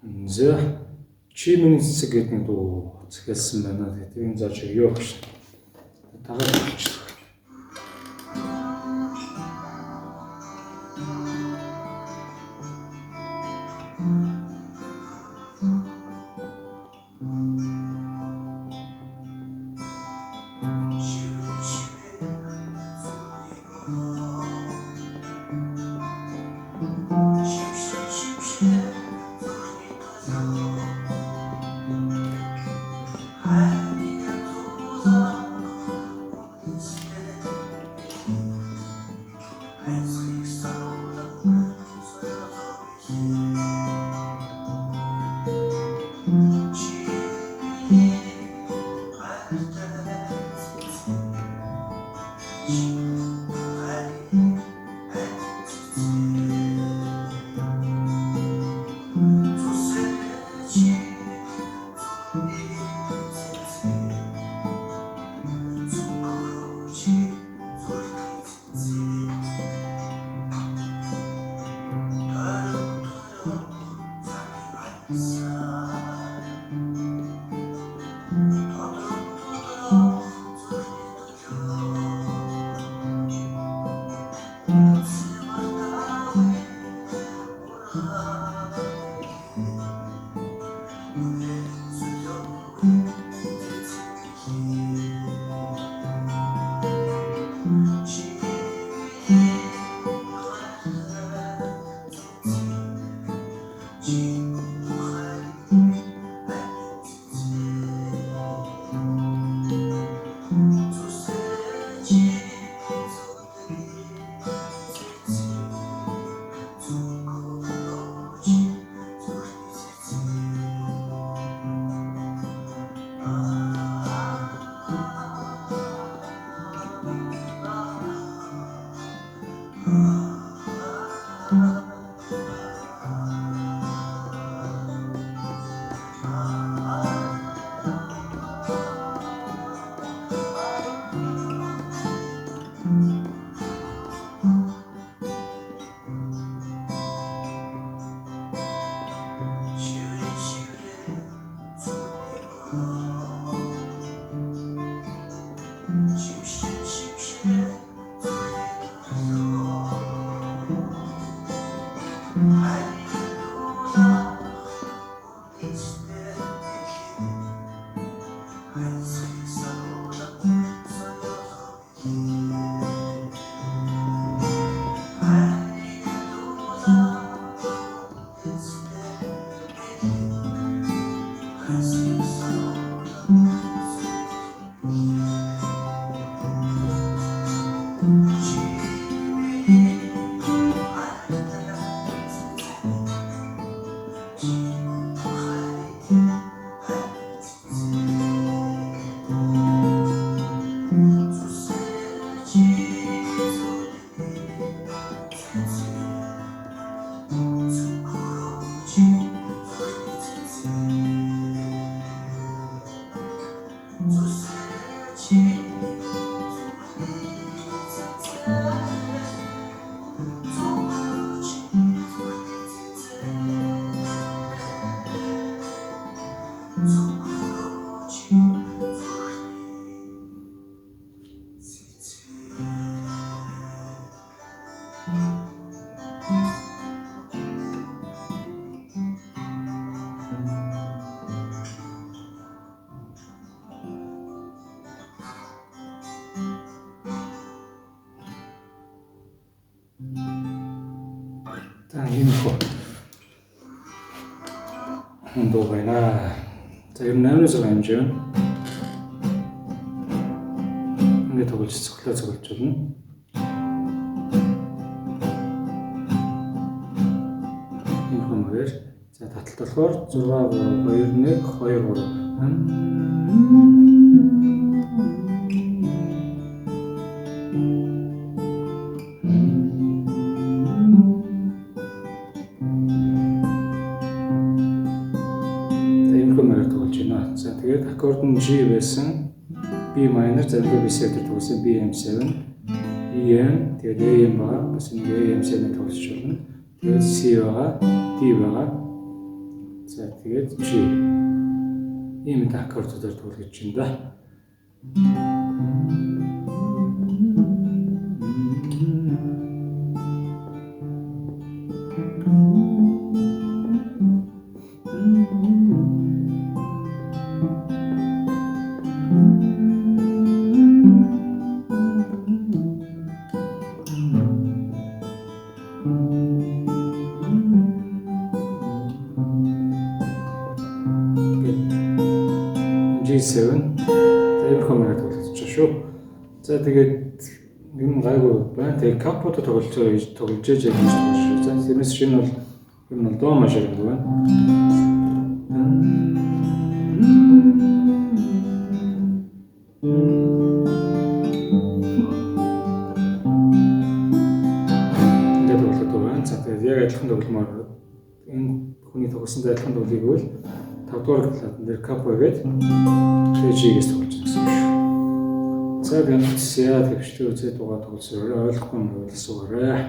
За чимийн цэцэг гэдэг нэг дуу захиалсан байна. Тэгээд энэ зааж юу гэж тагаад болчихлоо. Дуу байна. За ер нь 8-аас хэмжээ байна. Ингээд тоглож цоглож байна. Энэ хүмүүгээр за таталт болохоор 6 3 2 1 2 3 аккорд нь G байсан, B minor, зэрэг B7 төгсөн BM7, EM, тэгээд AM байгаа, бас нэг AM7-ийг төгсөж байна. Тэгээд C байгаа, D байгаа. За тэгээд чи ийм аккордуудаар тоглож чинь да. G7 тэрхүү маягаар тоглож байгаа шүү. За тэгээд юм гайгүй байна. Тэгээд капото тоглож ээж байгаа юм шүү. За тэрнээс шинэ бол юм бол доо мажор юм байна. Тэгээд тоглоод байна. За тэгээд яг адилхан тогломоор энэ хүний тоглосонтой адилхан тоглогийг бол 5 дугаар клад нэр капо гэдэг G-гээс тоглож байгаа гэсэн шүү. За би яа тэгвчтэй үзээд дугаар тоглосон ойлгохгүй юм бол асуугаарай.